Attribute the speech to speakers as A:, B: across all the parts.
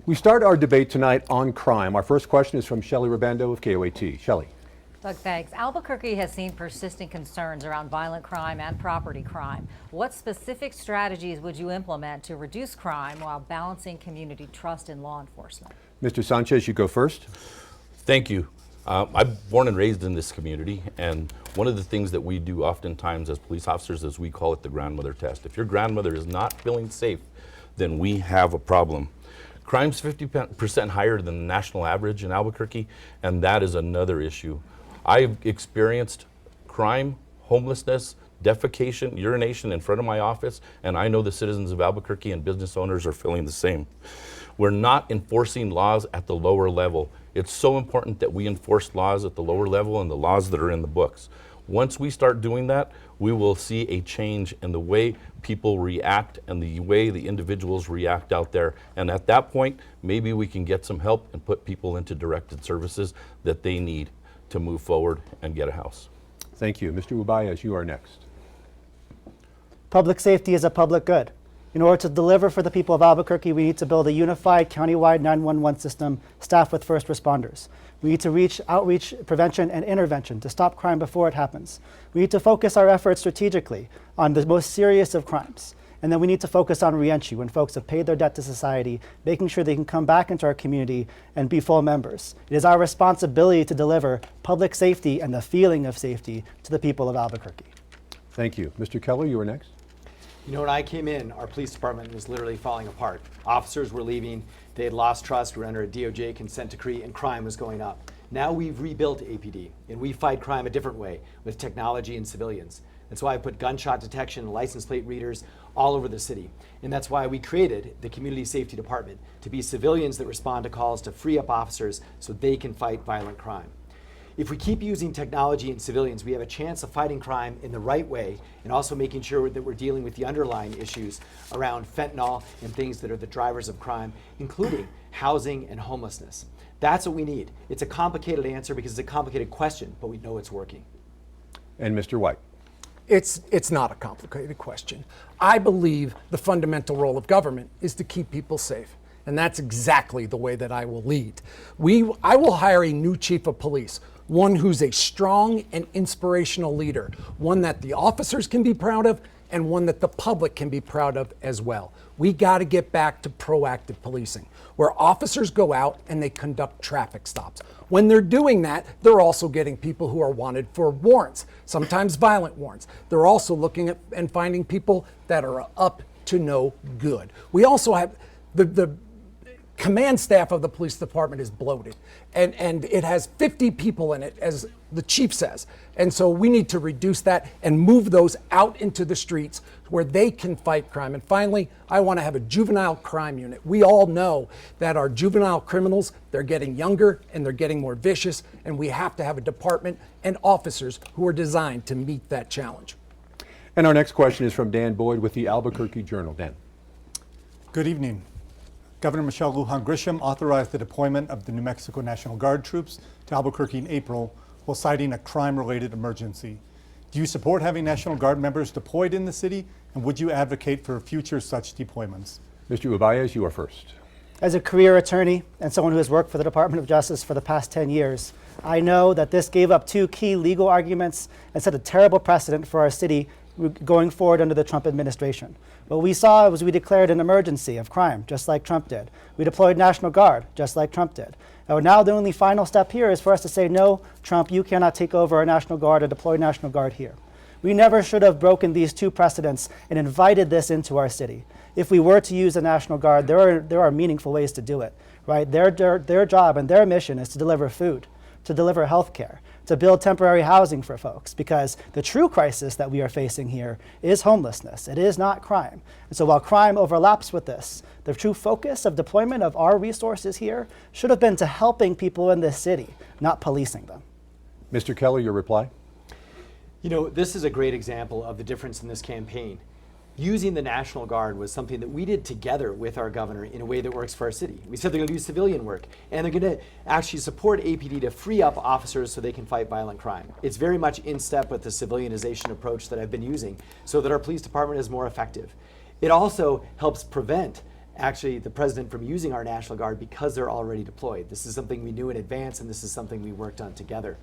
A: We start our debate tonight on crime. Our first question is from Shelley Rabando of KOAT. Shelley.
B: Doug, thanks. Albuquerque has seen persisting concerns around violent crime and property crime. What specific strategies would you implement to reduce crime while balancing community trust in law enforcement?
A: Mr. Sanchez, you go first.
C: Thank you. I'm born and raised in this community, and one of the things that we do oftentimes as police officers is we call it the grandmother test. If your grandmother is not feeling safe, then we have a problem. Crime's 50% higher than the national average in Albuquerque, and that is another issue. I've experienced crime, homelessness, defecation, urination in front of my office, and I know the citizens of Albuquerque and business owners are feeling the same. We're not enforcing laws at the lower level. It's so important that we enforce laws at the lower level and the laws that are in the books. Once we start doing that, we will see a change in the way people react and the way the individuals react out there. And at that point, maybe we can get some help and put people into directed services that they need to move forward and get a house.
A: Thank you. Mr. Ubayas, you are next.
D: Public safety is a public good. In order to deliver for the people of Albuquerque, we need to build a unified countywide 911 system staffed with first responders. We need to outreach, prevention, and intervention to stop crime before it happens. We need to focus our efforts strategically on the most serious of crimes. And then we need to focus on reentry when folks have paid their debt to society, making sure they can come back into our community and be full members. It is our responsibility to deliver public safety and the feeling of safety to the people of Albuquerque.
A: Thank you. Mr. Keller, you are next.
E: You know, when I came in, our police department was literally falling apart. Officers were leaving, they had lost trust, we were under a DOJ consent decree, and crime was going up. Now we've rebuilt APD, and we fight crime a different way, with technology and civilians. That's why I put gunshot detection and license plate readers all over the city. And that's why we created the Community Safety Department, to be civilians that respond to calls to free up officers so they can fight violent crime. If we keep using technology and civilians, we have a chance of fighting crime in the right way and also making sure that we're dealing with the underlying issues around fentanyl and things that are the drivers of crime, including housing and homelessness. That's what we need. It's a complicated answer because it's a complicated question, but we know it's working.
A: And Mr. White.
F: It's not a complicated question. I believe the fundamental role of government is to keep people safe. And that's exactly the way that I will lead. I will hire a new chief of police, one who's a strong and inspirational leader, one that the officers can be proud of and one that the public can be proud of as well. We got to get back to proactive policing, where officers go out and they conduct traffic stops. When they're doing that, they're also getting people who are wanted for warrants, sometimes violent warrants. They're also looking at and finding people that are up to no good. We also have the command staff of the police department is bloated, and it has 50 people in it, as the chief says. And so we need to reduce that and move those out into the streets where they can fight crime. And finally, I want to have a juvenile crime unit. We all know that our juvenile criminals, they're getting younger and they're getting more vicious, and we have to have a department and officers who are designed to meet that challenge.
A: And our next question is from Dan Boyd with the Albuquerque Journal. Dan.
G: Good evening. Governor Michelle Lujan Grisham authorized the deployment of the New Mexico National Guard troops to Albuquerque in April while citing a crime-related emergency. Do you support having National Guard members deployed in the city, and would you advocate for future such deployments?
A: Mr. Ubayas, you are first.
D: As a career attorney and someone who has worked for the Department of Justice for the past 10 years, I know that this gave up two key legal arguments and set a terrible precedent for our city going forward under the Trump administration. What we saw was we declared an emergency of crime, just like Trump did. We deployed National Guard, just like Trump did. And now the only final step here is for us to say, no, Trump, you cannot take over our National Guard or deploy National Guard here. We never should have broken these two precedents and invited this into our city. If we were to use the National Guard, there are meaningful ways to do it, right? Their job and their mission is to deliver food, to deliver health care, to build temporary housing for folks, because the true crisis that we are facing here is homelessness. It is not crime. And so while crime overlaps with this, the true focus of deployment of our resources here should have been to helping people in this city, not policing them.
A: Mr. Keller, your reply?
E: You know, this is a great example of the difference in this campaign. Using the National Guard was something that we did together with our governor in a way that works for our city. We said they're going to do civilian work, and they're going to actually support APD to free up officers so they can fight violent crime. It's very much in step with the civilianization approach that I've been using so that our police department is more effective. It also helps prevent actually the president from using our National Guard because they're already deployed. This is something we knew in advance, and this is something we worked on together.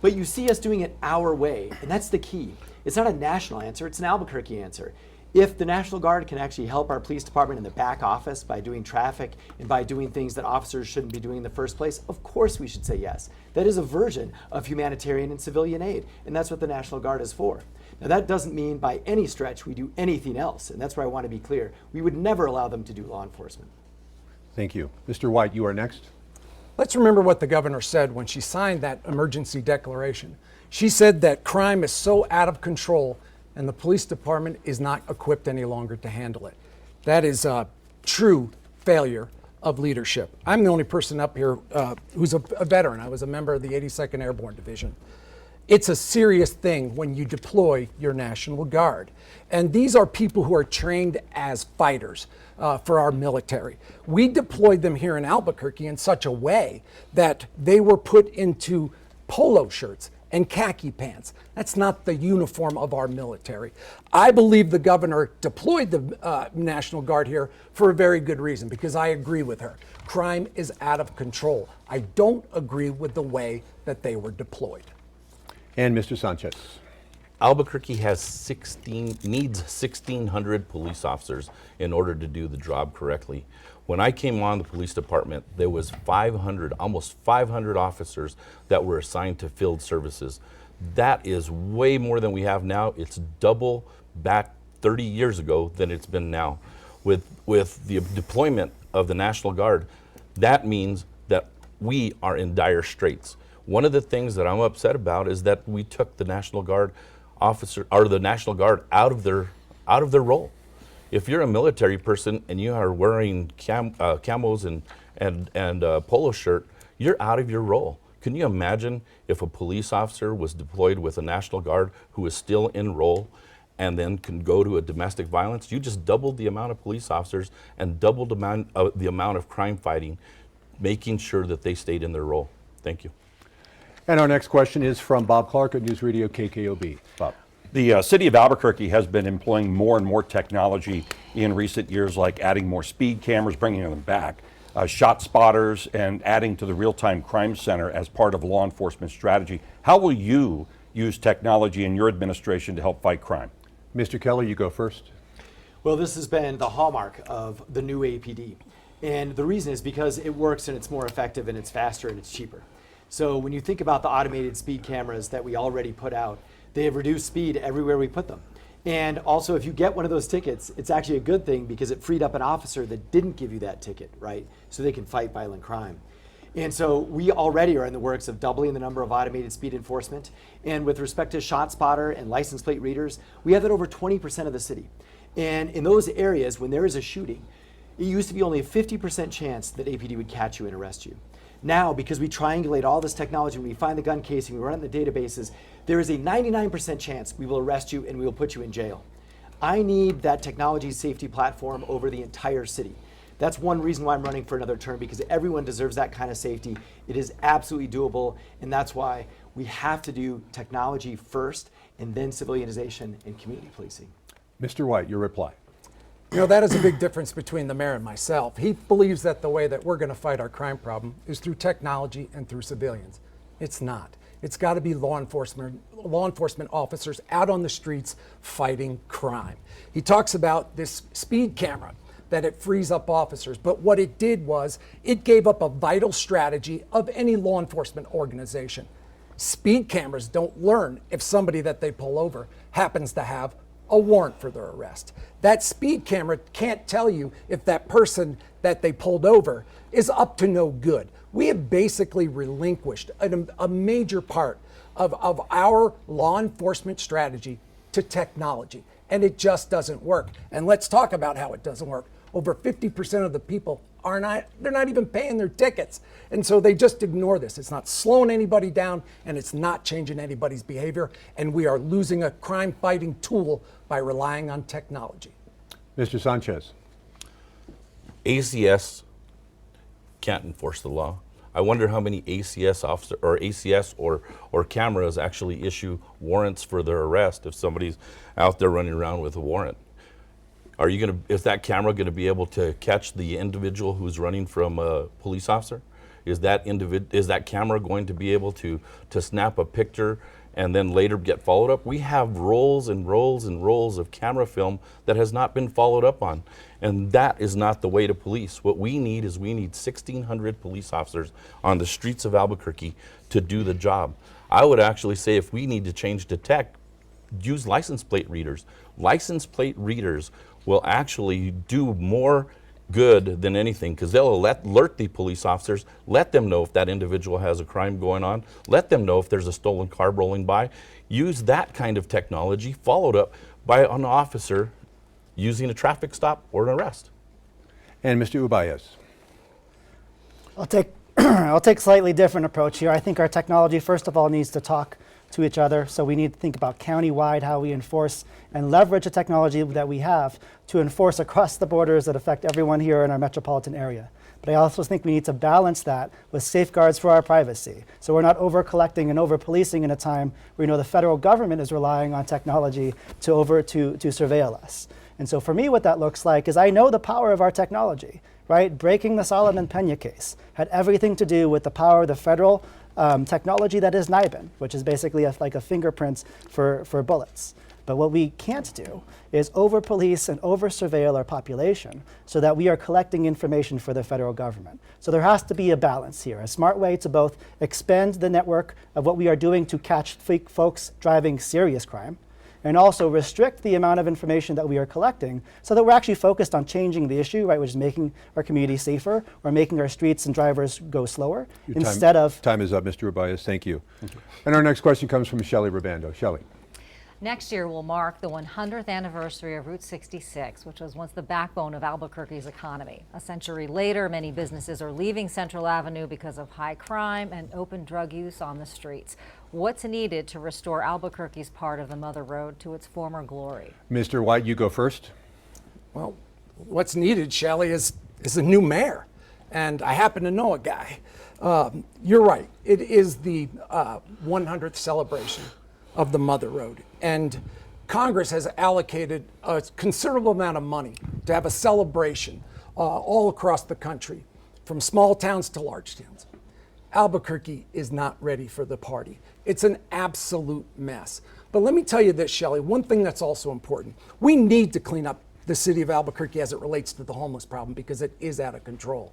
E: But you see us doing it our way, and that's the key. It's not a national answer, it's an Albuquerque answer. If the National Guard can actually help our police department in the back office by doing traffic and by doing things that officers shouldn't be doing in the first place, of course we should say yes. That is a version of humanitarian and civilian aid, and that's what the National Guard is for. Now that doesn't mean by any stretch we do anything else, and that's where I want to be clear. We would never allow them to do law enforcement.
A: Thank you. Mr. White, you are next.
F: Let's remember what the governor said when she signed that emergency declaration. She said that crime is so out of control and the police department is not equipped any longer to handle it. That is a true failure of leadership. I'm the only person up here who's a veteran. I was a member of the 82nd Airborne Division. It's a serious thing when you deploy your National Guard. And these are people who are trained as fighters for our military. We deployed them here in Albuquerque in such a way that they were put into polo shirts and khaki pants. That's not the uniform of our military. I believe the governor deployed the National Guard here for a very good reason, because I agree with her. Crime is out of control. I don't agree with the way that they were deployed.
A: And Mr. Sanchez.
C: Albuquerque needs 1,600 police officers in order to do the job correctly. When I came on the police department, there was almost 500 officers that were assigned to field services. That is way more than we have now. It's double back 30 years ago than it's been now. With the deployment of the National Guard, that means that we are in dire straits. One of the things that I'm upset about is that we took the National Guard the National Guard out of their role. If you're a military person and you are wearing camos and polo shirt, you're out of your role. Can you imagine if a police officer was deployed with a National Guard who is still in role and then can go to a domestic violence? You just doubled the amount of police officers and doubled the amount of crime fighting, making sure that they stayed in their role. Thank you.
A: And our next question is from Bob Clark at News Radio KKOB. Bob.
H: The city of Albuquerque has been employing more and more technology in recent years, like adding more speed cameras, bringing them back, shot spotters, and adding to the real-time crime center as part of law enforcement strategy. How will you use technology in your administration to help fight crime?
A: Mr. Keller, you go first.
E: Well, this has been the hallmark of the new APD. And the reason is because it works and it's more effective and it's faster and it's cheaper. So when you think about the automated speed cameras that we already put out, they have reduced speed everywhere we put them. And also, if you get one of those tickets, it's actually a good thing because it freed up an officer that didn't give you that ticket, right? So they can fight violent crime. And so we already are in the works of doubling the number of automated speed enforcement. And with respect to ShotSpotter and license plate readers, we have that over 20% of the city. And in those areas, when there is a shooting, it used to be only a 50% chance that APD would catch you and arrest you. Now, because we triangulate all this technology, when we find the gun casing, we run it in the databases, there is a 99% chance we will arrest you and we will put you in jail. I need that technology safety platform over the entire city. That's one reason why I'm running for another term, because everyone deserves that kind of safety. It is absolutely doable, and that's why we have to do technology first and then civilianization and community policing.
A: Mr. White, your reply.
F: You know, that is a big difference between the mayor and myself. He believes that the way that we're going to fight our crime problem is through technology and through civilians. It's not. It's got to be law enforcement officers out on the streets fighting crime. He talks about this speed camera, that it frees up officers, but what it did was it gave up a vital strategy of any law enforcement organization. Speed cameras don't learn if somebody that they pull over happens to have a warrant for their arrest. That speed camera can't tell you if that person that they pulled over is up to no good. We have basically relinquished a major part of our law enforcement strategy to technology, and it just doesn't work. And let's talk about how it doesn't work. Over 50% of the people they're not even paying their tickets. And so they just ignore this. It's not slowing anybody down, and it's not changing anybody's behavior. And we are losing a crime fighting tool by relying on technology.
A: Mr. Sanchez.
C: ACS can't enforce the law. I wonder how many ACS or cameras actually issue warrants for their arrest if somebody's out there running around with a warrant. Are you going to, is that camera going to be able to catch the individual who's running from a police officer? Is that camera going to be able to snap a picture and then later get followed up? We have rolls and rolls and rolls of camera film that has not been followed up on. And that is not the way to police. What we need is 1,600 police officers on the streets of Albuquerque to do the job. I would actually say if we need to change to tech, use license plate readers. License plate readers will actually do more good than anything, because they'll alert the police officers, let them know if that individual has a crime going on, let them know if there's a stolen car rolling by. Use that kind of technology followed up by an officer using a traffic stop or an arrest.
A: And Mr. Ubaez.
D: I'll take slightly different approach here. I think our technology, first of all, needs to talk to each other. So we need to think about county-wide how we enforce and leverage the technology that we have to enforce across the borders that affect everyone here in our metropolitan area. But I also think we need to balance that with safeguards for our privacy. So we're not over-collecting and over-policing in a time where the federal government is relying on technology to surveil us. And so for me, what that looks like is I know the power of our technology, right? Breaking the Solomon Pena case had everything to do with the power of the federal technology that is NIBIN, which is basically like a fingerprint for bullets. But what we can't do is over-police and over-surveil our population so that we are collecting information for the federal government. So there has to be a balance here, a smart way to both expand the network of what we are doing to catch folks driving serious crime, and also restrict the amount of information that we are collecting so that we're actually focused on changing the issue, right, which is making our community safer or making our streets and drivers go slower instead of...
A: Time is up, Mr. Ubaez. Thank you. And our next question comes from Shelley Rabando. Shelley.
B: Next year will mark the 100th anniversary of Route 66, which was once the backbone of Albuquerque's economy. A century later, many businesses are leaving Central Avenue because of high crime and open drug use on the streets. What's needed to restore Albuquerque's part of the Mother Road to its former glory?
A: Mr. White, you go first.
F: Well, what's needed, Shelley, is a new mayor. And I happen to know a guy. You're right. It is the 100th celebration of the Mother Road. And Congress has allocated a considerable amount of money to have a celebration all across the country, from small towns to large towns. Albuquerque is not ready for the party. It's an absolute mess. But let me tell you this, Shelley, one thing that's also important. We need to clean up the city of Albuquerque as it relates to the homeless problem because it is out of control.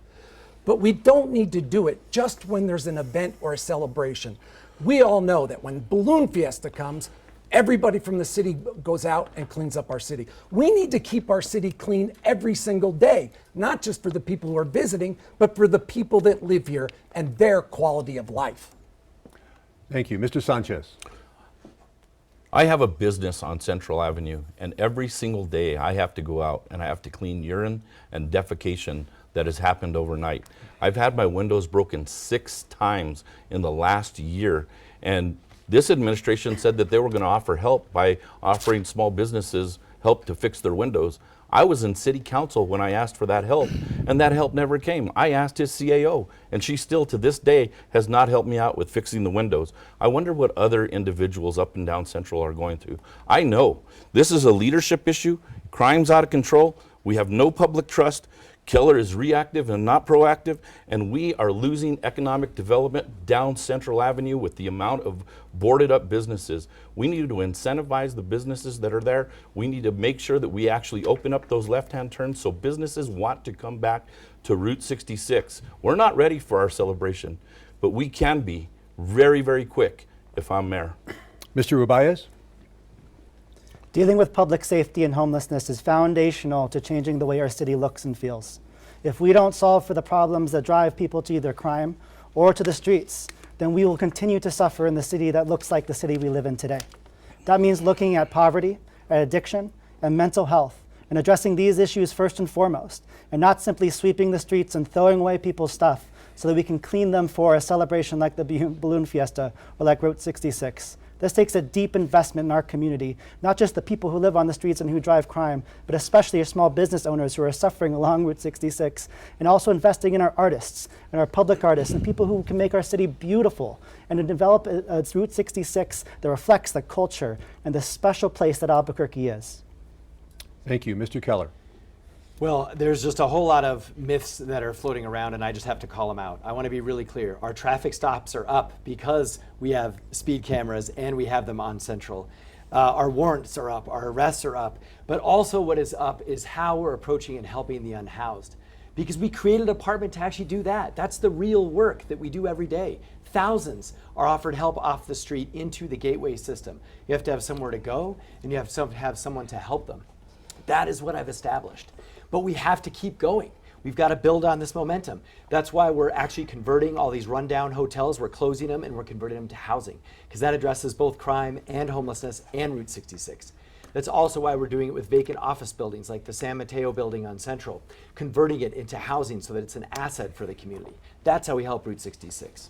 F: But we don't need to do it just when there's an event or a celebration. We all know that when Balloon Fiesta comes, everybody from the city goes out and cleans up our city. We need to keep our city clean every single day, not just for the people who are visiting, but for the people that live here and their quality of life.
A: Thank you. Mr. Sanchez.
C: I have a business on Central Avenue, and every single day I have to go out and I have to clean urine and defecation that has happened overnight. I've had my windows broken 6 times in the last year, and this administration said that they were going to offer help by offering small businesses help to fix their windows. I was in city council when I asked for that help, and that help never came. I asked his CAO, and she still to this day has not helped me out with fixing the windows. I wonder what other individuals up and down Central are going through. I know this is a leadership issue. Crime's out of control. We have no public trust. Keller is reactive and not proactive, and we are losing economic development down Central Avenue with the amount of boarded up businesses. We need to incentivize the businesses that are there. We need to make sure that we actually open up those left-hand turns so businesses want to come back to Route 66. We're not ready for our celebration, but we can be very, very quick if I'm mayor.
A: Mr. Ubaez.
D: Dealing with public safety and homelessness is foundational to changing the way our city looks and feels. If we don't solve for the problems that drive people to either crime or to the streets, then we will continue to suffer in the city that looks like the city we live in today. That means looking at poverty, at addiction, and mental health, and addressing these issues first and foremost, and not simply sweeping the streets and throwing away people's stuff so that we can clean them for a celebration like the Balloon Fiesta or like Route 66. This takes a deep investment in our community, not just the people who live on the streets and who drive crime, but especially our small business owners who are suffering along Route 66, and also investing in our artists and our public artists and people who can make our city beautiful and to develop a Route 66 that reflects the culture and the special place that Albuquerque is.
A: Thank you. Mr. Keller.
E: Well, there's just a whole lot of myths that are floating around, and I just have to call them out. I want to be really clear. Our traffic stops are up because we have speed cameras and we have them on Central. Our warrants are up, our arrests are up, but also what is up is how we're approaching and helping the unhoused. Because we created a department to actually do that. That's the real work that we do every day. Thousands are offered help off the street into the gateway system. You have to have somewhere to go, and you have to have someone to help them. That is what I've established. But we have to keep going. We've got to build on this momentum. That's why we're actually converting all these rundown hotels. We're closing them and we're converting them to housing, because that addresses both crime and homelessness and Route 66. That's also why we're doing it with vacant office buildings like the San Mateo building on Central, converting it into housing so that it's an asset for the community. That's how we help Route 66.